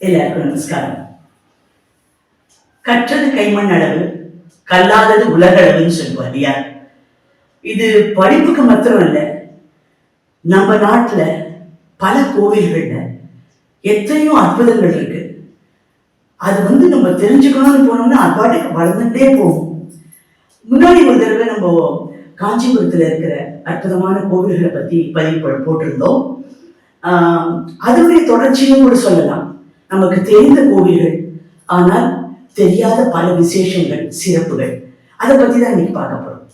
எல்லாருக்கும் நமஸ்காரம். கற்றது கைமண் அளவு, கல்லாதது உலக அளவுன்னு சொல்லுவார் இல்லையா? இது படிப்புக்கு மாத்திரம் இல்லை, நம்ம நாட்டுல பல கோவில்கள்ல எத்தனையோ அற்புதங்கள் இருக்கு. அது நம்ம தெரிஞ்சுக்கணும்னு போனோம்னா அது பாட்டுக்கு வளர்ந்துட்டே போகும். முன்னாடி ஒரு தடவை நம்ம காஞ்சிபுரத்துல இருக்கிற அற்புதமான கோவில்களை பத்தி பதிவு போட்டிருந்தோம். அதனுடைய தொடர்ச்சியும் கூட சொல்லலாம். நமக்கு தெரிந்த கோவில்கள், ஆனால் தெரியாத பல விசேஷங்கள், சிறப்புகள், அதை பத்தி தான் இன்னைக்கு பார்க்க போறோம்.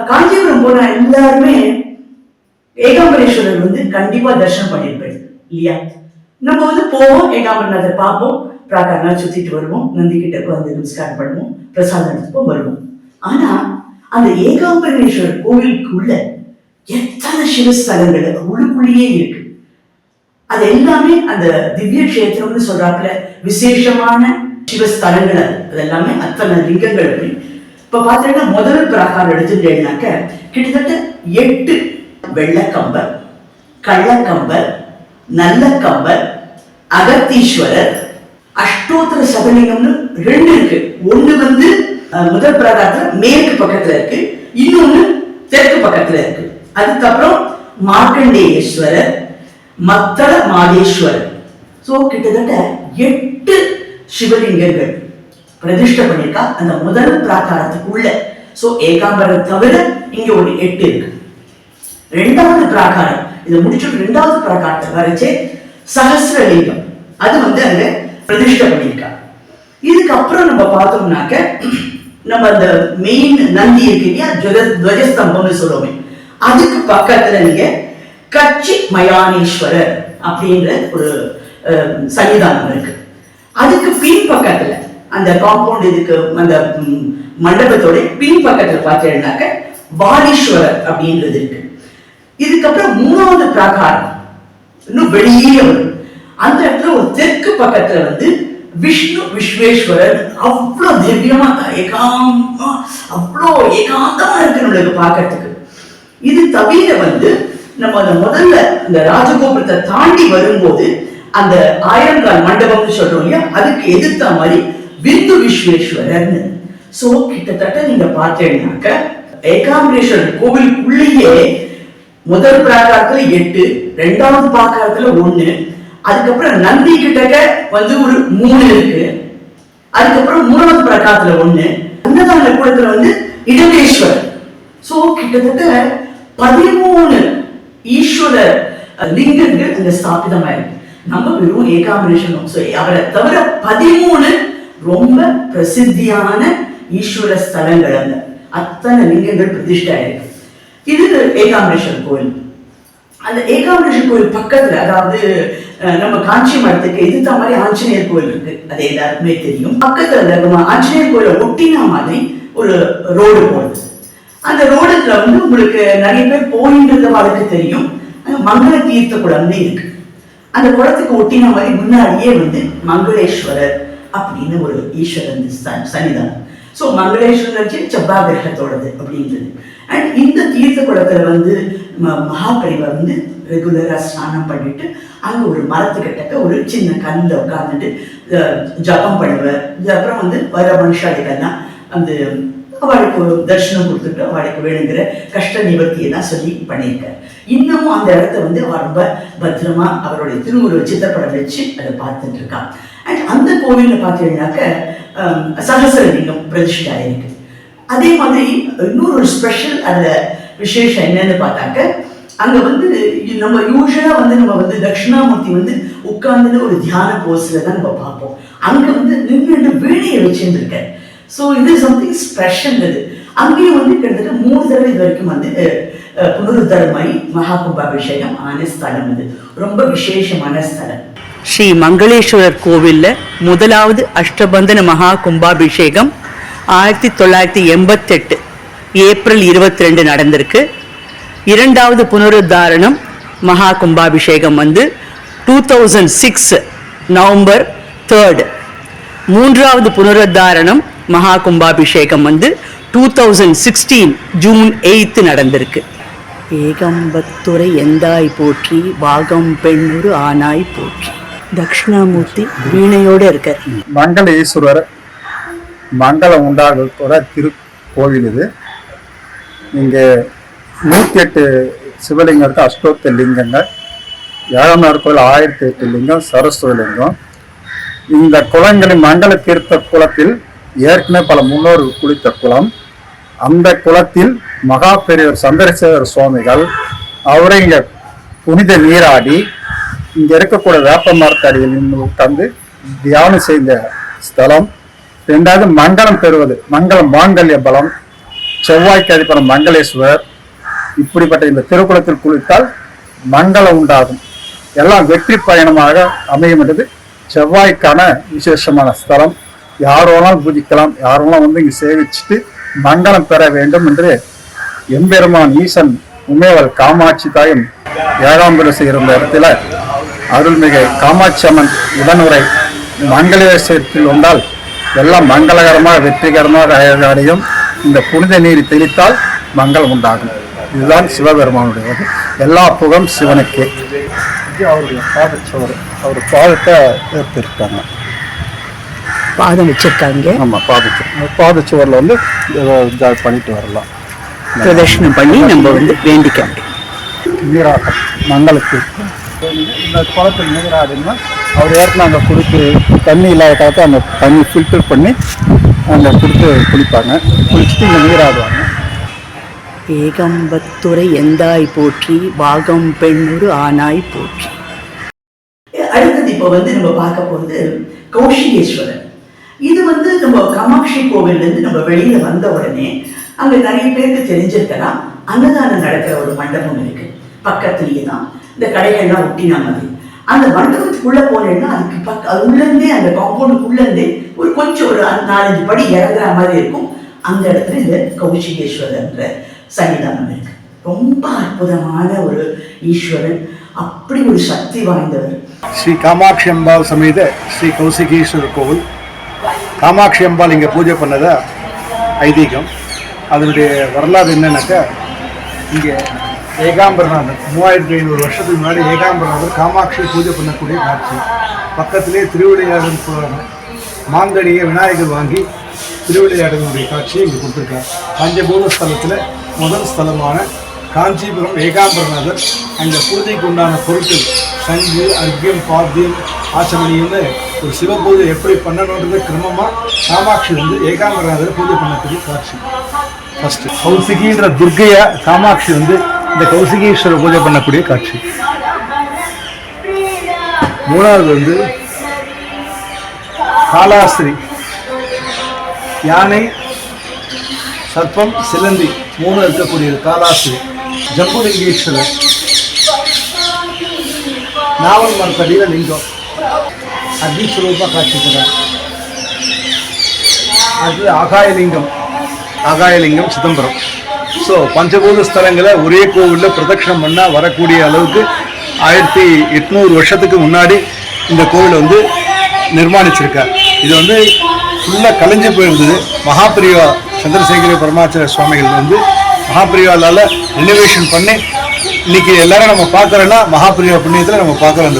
காஞ்சிபுரம் போன எல்லாருமே ஏகாம்பரேஸ்வரர் கண்டிப்பா தரிசனம் பண்ணிருப்பேன் இல்லையா? நம்ம போவோம், ஏகாம்பரநாதர் பார்ப்போம், பிராகாரனா சுத்திட்டு வருவோம், நந்தி கிட்ட நமஸ்காரம் பண்ணுவோம், பிரசாதம் எடுத்துப்போம், வருவோம். ஆனா அந்த ஏகாம்பரேஸ்வரர் கோவிலுக்குள்ள எத்தனை சிவஸ்தலங்கள் உள்ளுக்குள்ளேயே இருக்கு. அது எல்லாமே அந்த திவ்ய கஷேத்திரம்னு சொல்றாப்புல விசேஷமான சிவஸ்தலங்கள். அது எல்லாமே அத்தனை லிங்கங்கள். இப்ப பாத்தீங்கன்னா முதல் பிராகாரம் எடுத்துட்டேன்னாக்க கிட்டத்தட்ட 8 வெள்ளக்கம்பர், கள்ளக்கம்பர், நல்ல கம்பர், அகத்தீஸ்வரர், அஷ்டோத்திர சபலிங்கம்னு 2 இருக்கு. ஒண்ணு முதல் பிராகாரத்துல மேற்கு பக்கத்துல இருக்கு, இன்னொன்னு தெற்கு பக்கத்துல இருக்கு. அதுக்கப்புறம் மார்க்கண்டேஸ்வரர், மத்தள மாதேஸ்வரர். சோ கிட்டத்தட்ட 8 சிவலிங்கங்கள் பிரதிஷ்டை பண்ணிருக்கா அந்த முதல் பிராகாரத்துக்குள்ள. சோ ஏகாம்பரம் தவிர இங்க ஒரு 8 இருக்கு. 2வது பிராகாரம், இதை முடிச்சுட்டு 2வது பிராகாரத்தை வரைச்சே சஹஸ்ரலிங்கம், அது அங்க பிரதிஷ்டை பண்ணிருக்கா. இதுக்கப்புறம் நம்ம பார்த்தோம்னாக்க நம்ம அந்த மெயின் நந்தி இருக்கு இல்லையா, துவஜஸ்தம்பம்னு சொல்லுவோமே, அதுக்கு பக்கத்துல நீங்க கச்சி மயானேஸ்வரர் அப்படின்ற ஒரு சன்னிதானம் இருக்கு. அதுக்கு பின் பக்கத்துல அந்த காம்பவுண்ட், இதுக்கு அந்த மண்டபத்தோட பின் பக்கத்துல பார்த்தீங்கன்னாக்க வாலீஸ்வரர் அப்படின்றது இருக்கு. இதுக்கப்புறம் 3வது பிராகாரம் இன்னும் வெளியே வரும். அந்த இடத்துல ஒரு தெற்கு பக்கத்துல விஷ்ணு விஸ்வேஸ்வரர், அவ்வளோ திவ்யமா அவ்வளோ ஏகாந்தமா இருக்கு நம்மளுக்கு பார்க்கறதுக்கு. இது தவிர நம்ம அந்த முதல்ல இந்த ராஜகோபுரத்தை தாண்டி வரும்போது அந்த 1000 கால் மண்டபம்னு சொல்றோம் இல்லையா, அதுக்கு எதிர்த்த மாதிரி விந்து விஸ்வேஸ்வரர்னு. சோ கிட்டத்தட்ட நீங்க பார்த்தீங்கன்னாக்க ஏகாம்பரேஸ்வரர் கோவிலுக்குள்ளேயே முதல் பிராகாரத்துல 8, 2வது பிராகாரத்துல 1, அதுக்கப்புறம் நந்தி கிட்டக்க ஒரு 3 இருக்கு. அதுக்கப்புறம் 3வது பிராகாரத்துல 1, அன்னதான கூடத்துல இடமேஸ்வரர். சோ கிட்டத்தட்ட 13 ஈஸ்வர லிங்கங்கள் அங்க ஸ்தாபிதமாயிருக்கு. நம்ம வெறும் ஏகாம்பரேஸ்வரம், அவரை தவிர 13 ரொம்ப பிரசித்தியான ஈஸ்வர ஸ்தலங்கள், அங்க அத்தனை லிங்கங்கள் பிரதிஷ்டை ஆயிருக்கு. இது ஏகாம்பரேஸ்வரர் கோயில். அந்த ஏகாம்பரேஸ்வரர் கோயில் பக்கத்துல, அதாவது நம்ம காஞ்சி மடத்துக்கு எதிர்த்த மாதிரி ஆஞ்சநேயர் கோயில் இருக்கு, அது எல்லாருக்குமே தெரியும். பக்கத்துல நம்ம ஆஞ்சநேயர் கோயிலை ஒட்டினா மாதிரி ஒரு ரோடு போகுது. அந்த ரோடுல உங்களுக்கு நிறைய பேர் போயின்றது வாழ்க்கை தெரியும். மங்கள தீர்த்த குளம்னு இருக்கு. அந்த குளத்துக்கு ஒட்டின மாதிரி முன்னாடியே மங்களேஸ்வரர் அப்படின்னு ஒரு ஈஸ்வரன் சன்னிதானம். சோ மங்களேஸ்வரர் செவ்வாய் கிரகத்தோடது அப்படின்றது. அண்ட் இந்த தீர்த்த குளத்துல மகாபரிவர் ரெகுலரா ஸ்நானம் பண்ணிட்டு அங்க ஒரு மரத்துக்கிட்ட ஒரு சின்ன கல்ல உட்கார்ந்துட்டு ஜபம் பண்ணுவார். அப்புறம் வர மனுஷாளுக்கெல்லாம் அவளுக்கு தரிசனம் கொடுத்துட்டு அவளுக்கு வேணுங்கிற கஷ்ட நிவர்த்தியை தான் சொல்லி பண்ணியிருக்காரு. இன்னமும் அந்த இடத்த அவ ரொம்ப பத்திரமா அவருடைய திருவுருவ சித்திரப்படம் வச்சு அதை பார்த்துட்டு இருக்கான். அண்ட் அந்த கோவில்ல பார்த்தீங்கன்னாக்க சகசரலிங்கம் பிரதிஷ்டை ஆயிருக்கு. அதே மாதிரி இன்னொரு ஒரு ஸ்பெஷல் அதுல விசேஷம் என்னன்னு பார்த்தாக்க, அங்க நம்ம யூஸ்வலா நம்ம தட்சிணாமூர்த்தி உட்கார்ந்து ஒரு தியான போஸ்ல தான் நம்ம பார்ப்போம். அங்க நின்று வீணையை வச்சிருந்திருக்க. ஸோ இது சம்திங் ஸ்பெஷல். இது அங்கேயும் கிட்டத்தட்ட 3 தடவை இது வரைக்கும் புனருத்தரமாயி மகா கும்பாபிஷேகம் ஆன ஸ்தலம். இது ரொம்ப விசேஷமான ஸ்தலம். ஸ்ரீ மங்களேஸ்வரர் கோவில்ல முதலாவது அஷ்டபந்தன மகா கும்பாபிஷேகம் 1988 ஏப்ரல் 22 நடந்திருக்கு. 2வது புனருத்தாரணம் மகா கும்பாபிஷேகம் 2006 நவம்பர் 3. 3வது புனருத்தாரணம் மகா கும்பாபிஷேகம் 2016 ஜூன் 8 நடந்திருக்கு. ஏகம்பத்துரை எந்தாய் போற்றி, பாகம் பெண்ணுரு ஆனாய் போற்றி. தட்சிணாமூர்த்தி வீணையோடு இருக்கார். மங்கள ஈஸ்வரர் மங்களம் உண்டாகக்கூட திருக்கோவில் இது. இங்கே 108 சிவலிங்கம் இருக்குது, அஷ்டோத்த லிங்கங்கள். ஏழாம் கோயில் 1008 லிங்கம், சரஸ்வதி லிங்கம். இந்த குளங்களின் மங்கள தீர்த்த குளத்தில் ஏற்கனவே பல முன்னோர்கள் குளித்த குளம். அந்த குளத்தில் மகா பெரியவர் சந்திரசேகர சுவாமிகள் அவரை இங்கே புனித நீராடி இங்கே இருக்கக்கூடிய வேப்ப மரத்தடியில் நின்று உட்கார்ந்து தியானம் செய்த ஸ்தலம். ரெண்டாவது மங்களம் பெறுவது, மங்களம் மாங்கல்ய பலம், செவ்வாய்க்கு அதிபர் மங்களேஸ்வரர். இப்படிப்பட்ட இந்த திருக்குளத்தில் குளித்தால் மங்களம் உண்டாகும், எல்லாம் வெற்றி பயணமாக அமையும் என்றது செவ்வாய்க்கான விசேஷமான ஸ்தலம். யாரோலாம் பூஜிக்கலாம், யாரெல்லாம் வந்து இங்கே சேவிச்சுட்டு மங்களம் பெற வேண்டும் என்று எம்பெருமான் ஈசன் உமையவள் காமாட்சி தாயும் ஏகாம்பரம் இருந்த இடத்துல அருள்மிகு காமாட்சி அம்மன் உடனுரை மங்களேஸ்வரத்தில் வந்தால் எல்லாம் மங்களகரமாக வெற்றிகரமாக அடையும். இந்த புனித நீர் தெளித்தால் மங்களம் உண்டாகும். இதுதான் சிவபெருமானுடைய எல்லா புகம் சிவனுக்கே. அவருடைய பாதச்சோறு, அவர் பாதத்தை ஏற்றிருக்காங்க, பாதம் வச்சிருக்காங்க. ஆமாம், பாதச்சுவரில் வந்து பண்ணிட்டு வரலாம், பிரதர்ஷனம் பண்ணி நம்ம வந்து வேண்டிக்க முடியும். நீராட்டம் மங்களத்துக்கு இந்த குளத்தில் நீராடினா அவர் ஏற்கனவே அங்கே கொடுத்து தண்ணி இல்லாத காலத்தை அந்த தண்ணி ஃபில்டர் பண்ணி அங்கே கொடுத்து குளிப்பாங்க. குளிச்சுட்டு இங்கே நீராடுவாங்க. ஏகம்பத்துரை எந்தாய் போற்றி, வாகம் பெண்ணொரு ஆனாய் போற்றி. அடுத்தது இப்போ வந்து நம்ம பார்க்க போகிறது கௌஷிகேஸ்வரர். இது வந்து நம்ம காமாட்சி கோவில்லேருந்து நம்ம வெளியில வந்த உடனே அங்கே நிறைய பேருக்கு தெரிஞ்சிருக்கலாம், அன்னதானம் நடக்கிற ஒரு மண்டபம் இருக்கு. பக்கத்துலேயே தான் இந்த கடைகள்லாம் ஒட்டினா மாதிரி. அந்த மண்டபத்துக்குள்ள போனேன்னா அதுக்கு அது உள்ளேருந்தே, அந்த காம்பவுண்டுக்குள்ளேருந்தே ஒரு கொஞ்சம் ஒரு 4-5 படி இறங்குற மாதிரி இருக்கும். அந்த இடத்துல இந்த கௌஷிகேஸ்வரர்ன்ற சன்னிதானம் இருக்கு. ரொம்ப அற்புதமான ஒரு ஈஸ்வரன், அப்படி ஒரு சக்தி வாய்ந்தவர். ஸ்ரீ காமாட்சி அம்பாள் சமேத ஸ்ரீ கௌசிகேஸ்வரர் கோவில். காமாட்சி அம்பாள் இங்கே பூஜை பண்ணதா ஐதீகம். அதனுடைய வரலாறு என்னன்னாக்கா, இங்கே ஏகாம்பரநாதர் 3500 வருஷத்துக்கு முன்னாடி ஏகாம்பரநாதர் காமாட்சியை பூஜை பண்ணக்கூடிய காட்சி. பக்கத்திலே திருவிளையாடல் மாங்கனியை விநாயகர் வாங்கி திருவிளையாடலுடைய காட்சியை இங்கே கொடுத்துருக்கார். பஞ்சபூத ஸ்தலத்தில் முதல் ஸ்தலமான காஞ்சிபுரம் ஏகாம்பரநாதர் அங்கே பூஜைக்கு உண்டான பொருட்கள் சங்கு, அர்க்கியம், பாத்தியம், ஆச்சமணின்னு ஒரு சிவ பூஜை எப்படி பண்ணணுன்றது கிரமமாக காமாட்சி வந்து ஏகாம்பரநாதரை பூஜை பண்ணக்கூடிய காட்சி. ஃபர்ஸ்ட் கௌசிகின்ற துர்க்கையா காமாட்சி வந்து இந்த கௌசிகேஸ்வர பூஜை பண்ணக்கூடிய காட்சி. மூணாவது வந்து காலாஸ்திரி, யானை, சர்ப்பம், சிலந்தி 3 இருக்கக்கூடியது காலாஸ்திரி. ஜம்புலிங்கேஸ்வரர் நாவல் மரத்தடியில் லிங்கம் அக்னிஸ்வரூபமாக காட்சி தரார். அது ஆகாயலிங்கம் சிதம்பரம். ஸோ பஞ்சபூத ஸ்தலங்களை ஒரே கோவிலில் பிரதட்சணம் பண்ணால் வரக்கூடிய அளவுக்கு 1800 வருஷத்துக்கு முன்னாடி இந்த கோவில் வந்து நிர்மாணிச்சிருக்கார். இது வந்து ஃபுல்லாக கலைஞ்சு போயிருந்தது. மகாபிரிவா சந்திரசேகர பரமாச்சார சுவாமிகள் வந்து மகாபிரிவாலால் ரெனோவேஷன் பண்ணி இன்னைக்கு எல்லாரும் நம்ம பார்க்குறோன்னா மகாபிரிவா புண்ணியத்தில் நம்ம பார்க்குறோம்.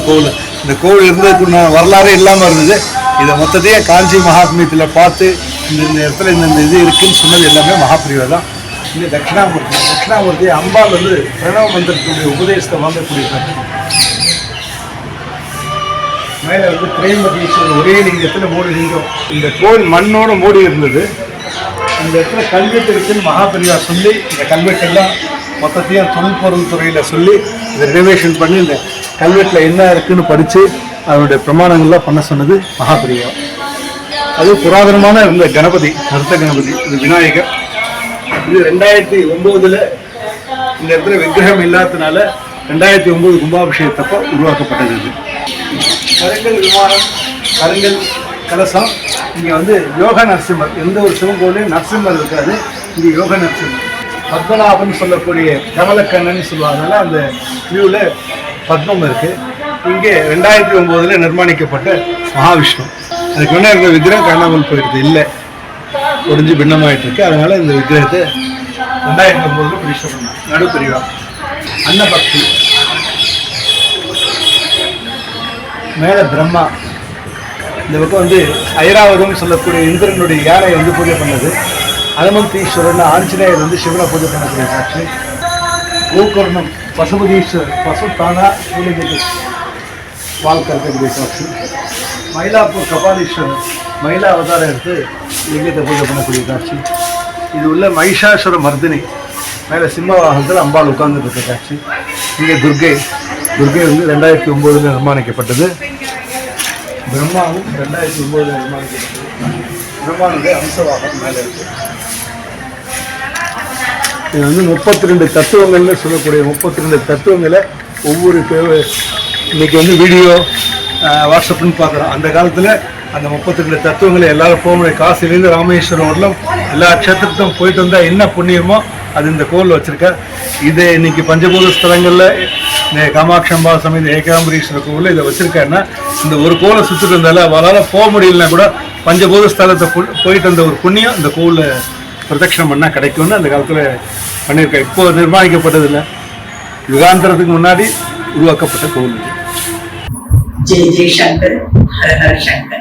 இந்த கோவில் இருந்ததுக்குள்ள வரலாறே இல்லாமல் இருந்தது. இதை மொத்தத்தையே காஞ்சி மகாத்மியத்தில் பார்த்து இந்த இடத்துல இந்த இது இருக்குன்னு சொன்னது எல்லாமே மகாபிரிவா தான். இந்த தட்சிணாமூர்த்தி அம்பாள் வந்து பிரணவ மந்திரத்துடைய உபதேசத்தை வாங்கக்கூடிய காட்சி. மேலே வந்து திரைம்பகேஸ்வரர் ஒரே லிங்கத்தில் 3 லிங்கம். இந்த கோவில் மண்ணோடு மூடி இருந்தது. இந்த இடத்துல கல்வெட்டு இருக்குன்னு மகாபிரிவா சொல்லி இந்த கல்வெட்டெல்லாம் மொத்தத்தையும் தொல்பொருள் துறையில் சொல்லி இதை ரெனோவேஷன் பண்ணி இந்த கல்வெட்டில் என்ன இருக்குன்னு படித்து அதனுடைய பிரமாணங்கள்லாம் பண்ண சொன்னது மகாபிரிவா. அது புராதனமான இருந்த கணபதி, நர்த்த கணபதி, இது விநாயகர். இது 2009 இந்த இடத்துல விக்கிரகம் இல்லாததுனால 2009 கும்பாபிஷேகத்தப்போ உருவாக்கப்பட்டது. இது கருங்கல் விமானம், கருங்கல் கலசம். இங்கே வந்து யோக நரசிம்மர், எந்த ஒரு சிவன் கோவிலையும் நரசிம்மர் இருக்காது, இங்கே யோக நரசிம்மர். பத்மநாபன் சொல்லக்கூடிய கமலக்கண்ணன் சொல்லுவாங்கனால அந்த வியூவில் பத்மம் இருக்குது. இங்கே 2009 நிர்மாணிக்கப்பட்ட மகாவிஷ்ணு. அதுக்கு முன்னே இருந்த விக்கிரகம் காணாமல் போயிடுது, இல்லை, ஒடிஞ்சு பின்னமாயிட்டு இருக்கு. அதனால இந்த விக்கிரகத்தை 2009 பிரதிஷ்டை பண்ணாங்க. நடுப்பிரிவா அன்னபக்தி மேலே பிரம்மா, இந்த பக்கம் வந்து ஐராவதம் சொல்லக்கூடிய இந்திரனுடைய யானை வந்து பூஜை பண்ணது. அனுமந்தீஸ்வரன் ஆஞ்சநேயர் வந்து சிவனை பூஜை பண்ணக்கூடிய காட்சி. கோகர்ணம் பசுபதீஸ்வரர் பசுத்தானா மூலிகை வாழ்க்கை இருக்கக்கூடிய காட்சி. மயிலாப்பூர் கபாலீஸ்வரர் மயிலா அவதாரம் எடுத்து லிங்கத்தை பூஜை பண்ணக்கூடிய காட்சி. இது உள்ள மகிஷாசுர மர்தினி மேலே சிம்மவாகனத்தில் அம்பாள் உட்கார்ந்துட்டு இருக்க காட்சி. இங்கே துர்கை வந்து 2009 நிர்மாணிக்கப்பட்டது. பிரம்மாவும் 2009 நிர்மாணிக்கப்பட்டது. பிரம்மாவுடைய அம்சவாகம் மேலே இருக்கு. இது வந்து 32 தத்துவங்கள்னு சொல்லக்கூடிய 32 தத்துவங்களை ஒவ்வொரு இன்னைக்கு வந்து வீடியோ வாட்ஸ்அப்னு பார்க்குறோம். அந்த காலத்தில் அந்த 32 தத்துவங்களை எல்லாரும் போக முடியும். காசிலேருந்து ராமேஸ்வரம் வரலாம் எல்லா க்ஷேத்திரத்துக்கும் போயிட்டு வந்தால் என்ன புண்ணியமோ அது இந்த கோவில் வச்சுருக்க. இது இன்னைக்கு பஞ்சபூத ஸ்தலங்களில் இந்த காமாட்சி அம்பா சமேத ஏகாம்பரீஸ்வரர் கோவில் இதை வச்சுருக்காருன்னா இந்த ஒரு கோவிலை சுற்றிட்டு இருந்தாலும் அவரால் போக முடியலன்னா கூட பஞ்சபூத ஸ்தலத்தை போயிட்டு வந்த ஒரு புண்ணியம் இந்த கோவிலில் பிரதட்சணம் பண்ணால் கிடைக்கும்னு அந்த காலத்தில் பண்ணியிருக்கேன். இப்போ நிர்மாணிக்கப்பட்டதில்லை, யுகாந்தரத்துக்கு முன்னாடி உருவாக்கப்பட்ட கோவில். ஜெய் ஜெய் சங்கர், ஹர ஹர சங்கர்.